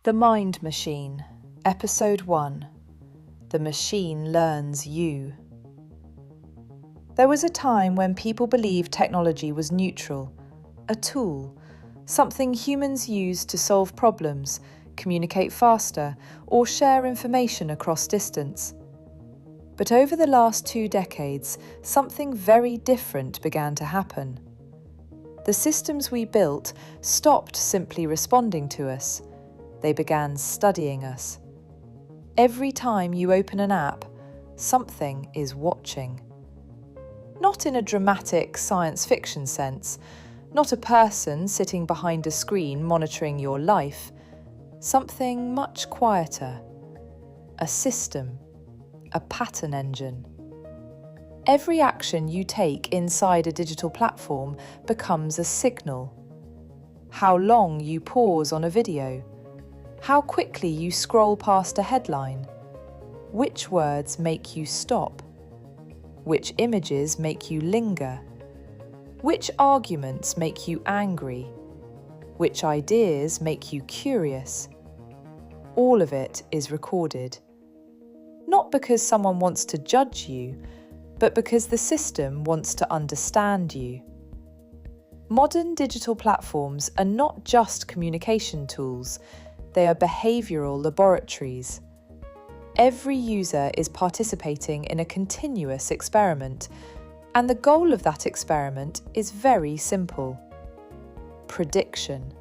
The Mind Machine, Episode 1. The Machine Learns You. There was a time when people believed technology was neutral, a tool, something humans use to solve problems, communicate faster, or share information across distance. But over the last 2 decades, something very different began to happen. The systems we built stopped simply responding to us. They began studying us. Every time you open an app, something is watching. Not in a dramatic science fiction sense, not a person sitting behind a screen monitoring your life. Something much quieter. A system, a pattern engine. Every action you take inside a digital platform becomes a signal. How long you pause on a video. How quickly you scroll past a headline. Which words make you stop? Which images make you linger? Which arguments make you angry? Which ideas make you curious? All of it is recorded. Not because someone wants to judge you, but because the system wants to understand you. Modern digital platforms are not just communication tools, they are behavioural laboratories. Every user is participating in a continuous experiment, and the goal of that experiment is very simple. Prediction.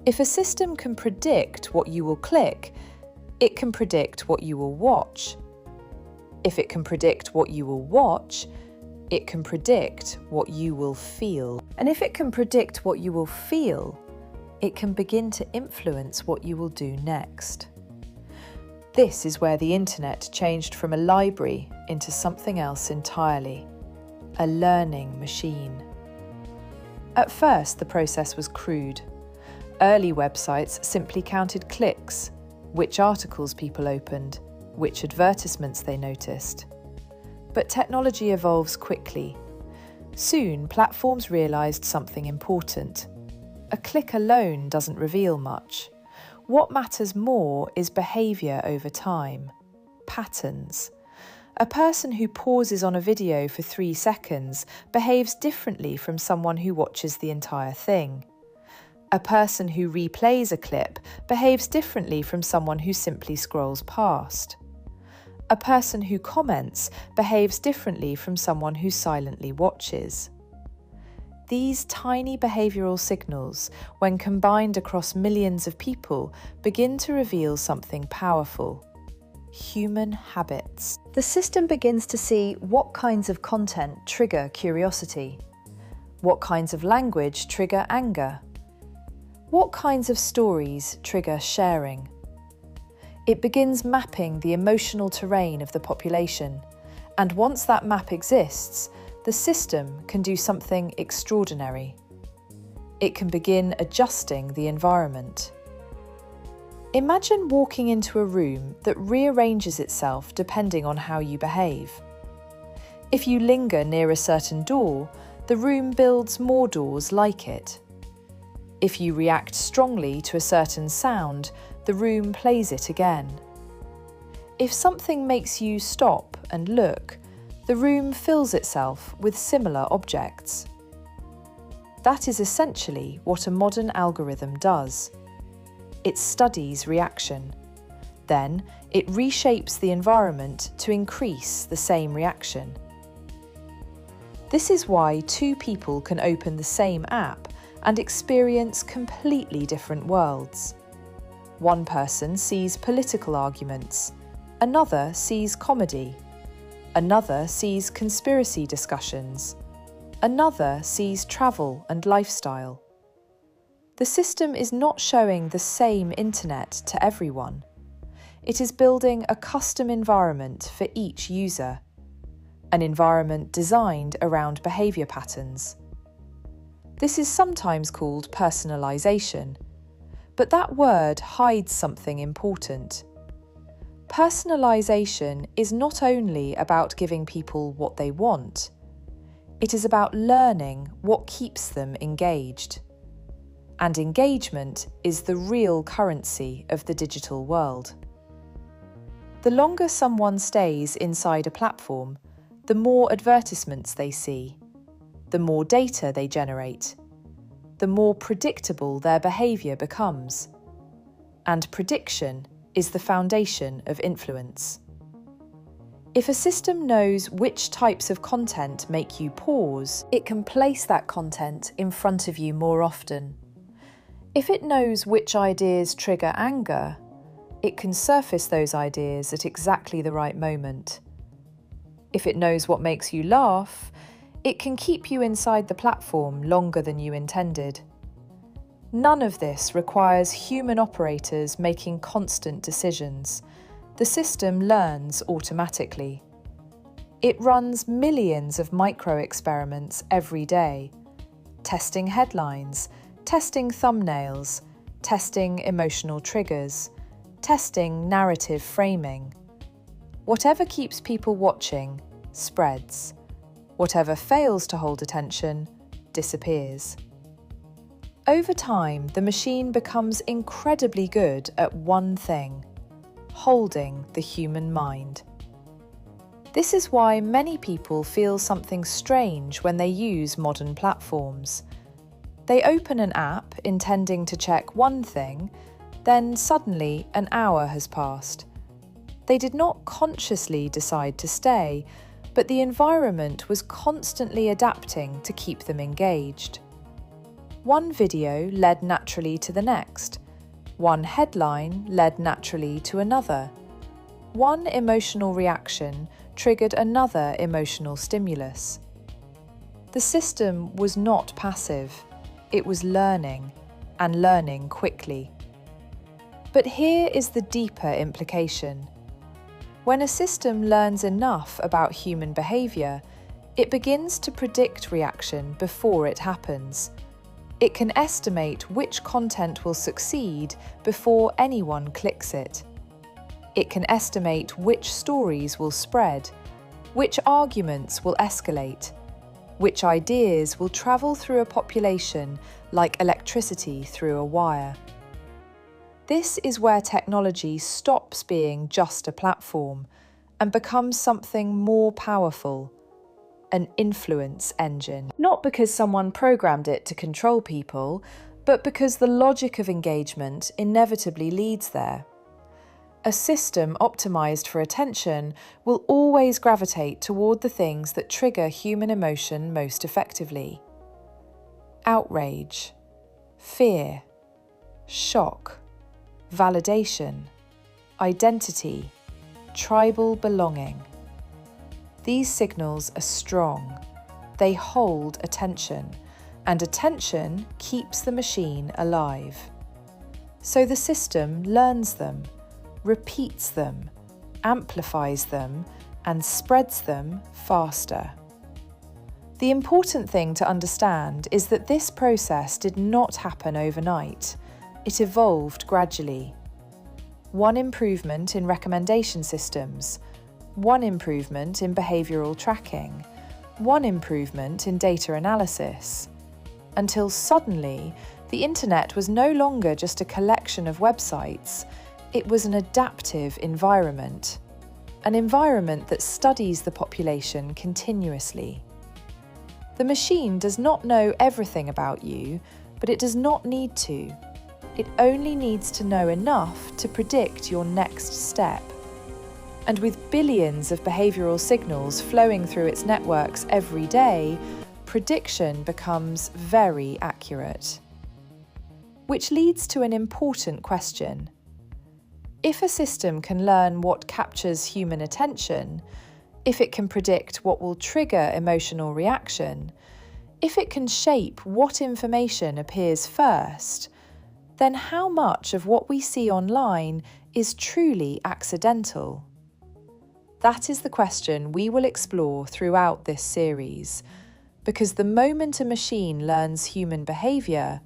If a system can predict what you will click, it can predict what you will watch. If it can predict what you will watch, it can predict what you will feel. And if it can predict what you will feel, it can begin to influence what you will do next. This is where the internet changed from a library into something else entirely, a learning machine. At first, the process was crude. Early websites simply counted clicks, which articles people opened, which advertisements they noticed. But technology evolves quickly. Soon, platforms realised something important. A click alone doesn't reveal much. What matters more is behaviour over time, patterns. A person who pauses on a video for 3 seconds behaves differently from someone who watches the entire thing. A person who replays a clip behaves differently from someone who simply scrolls past. A person who comments behaves differently from someone who silently watches. These tiny behavioural signals, when combined across millions of people, begin to reveal something powerful: human habits. The system begins to see what kinds of content trigger curiosity, what kinds of language trigger anger, what kinds of stories trigger sharing. It begins mapping the emotional terrain of the population, and once that map exists, the system can do something extraordinary. It can begin adjusting the environment. Imagine walking into a room that rearranges itself depending on how you behave. If you linger near a certain door, the room builds more doors like it. If you react strongly to a certain sound, the room plays it again. If something makes you stop and look, the room fills itself with similar objects. That is essentially what a modern algorithm does. It studies reaction. Then it reshapes the environment to increase the same reaction. This is why 2 people can open the same app and experience completely different worlds. One person sees political arguments, another sees comedy. Another sees conspiracy discussions. Another sees travel and lifestyle. The system is not showing the same internet to everyone. It is building a custom environment for each user, an environment designed around behaviour patterns. This is sometimes called personalisation, but that word hides something important. Personalisation is not only about giving people what they want, it is about learning what keeps them engaged. and engagement is the real currency of the digital world. The longer someone stays inside a platform, the more advertisements they see, the more data they generate, the more predictable their behaviour becomes. And prediction is the foundation of influence. If a system knows which types of content make you pause, it can place that content in front of you more often. If it knows which ideas trigger anger, it can surface those ideas at exactly the right moment. If it knows what makes you laugh, it can keep you inside the platform longer than you intended. None of this requires human operators making constant decisions. The system learns automatically. It runs millions of micro-experiments every day, testing headlines, testing thumbnails, testing emotional triggers, testing narrative framing. Whatever keeps people watching spreads. Whatever fails to hold attention disappears. Over time, the machine becomes incredibly good at one thing: holding the human mind. This is why many people feel something strange when they use modern platforms. They open an app intending to check one thing, then suddenly an hour has passed. They did not consciously decide to stay, but the environment was constantly adapting to keep them engaged. One video led naturally to the next. One headline led naturally to another. One emotional reaction triggered another emotional stimulus. The system was not passive. It was learning, and learning quickly. But here is the deeper implication. When a system learns enough about human behaviour, it begins to predict reaction before it happens. It can estimate which content will succeed before anyone clicks it. It can estimate which stories will spread, which arguments will escalate, which ideas will travel through a population like electricity through a wire. This is where technology stops being just a platform and becomes something more powerful, an influence engine. Not because someone programmed it to control people, but because the logic of engagement inevitably leads there. A system optimized for attention will always gravitate toward the things that trigger human emotion most effectively. Outrage, fear, shock, validation, identity, tribal belonging. These signals are strong. They hold attention, and attention keeps the machine alive. So the system learns them, repeats them, amplifies them, and spreads them faster. The important thing to understand is that this process did not happen overnight. It evolved gradually. One improvement in recommendation systems, one improvement in behavioural tracking, one improvement in data analysis, until suddenly the internet was no longer just a collection of websites. It was an adaptive environment, an environment that studies the population continuously. The machine does not know everything about you, but it does not need to. It only needs to know enough to predict your next step. And with billions of behavioural signals flowing through its networks every day, prediction becomes very accurate. Which leads to an important question. If a system can learn what captures human attention, if it can predict what will trigger emotional reaction, if it can shape what information appears first, then how much of what we see online is truly accidental? That is the question we will explore throughout this series, because the moment a machine learns human behaviour,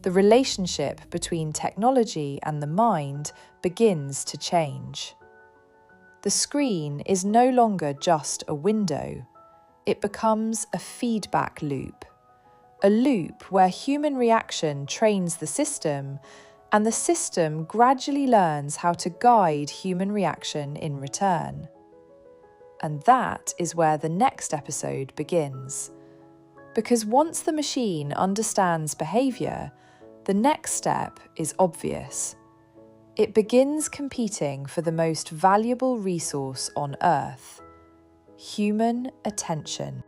the relationship between technology and the mind begins to change. The screen is no longer just a window. It becomes a feedback loop, a loop where human reaction trains the system, and the system gradually learns how to guide human reaction in return. And that is where the next episode begins. Because once the machine understands behaviour, the next step is obvious. It begins competing for the most valuable resource on Earth: human attention.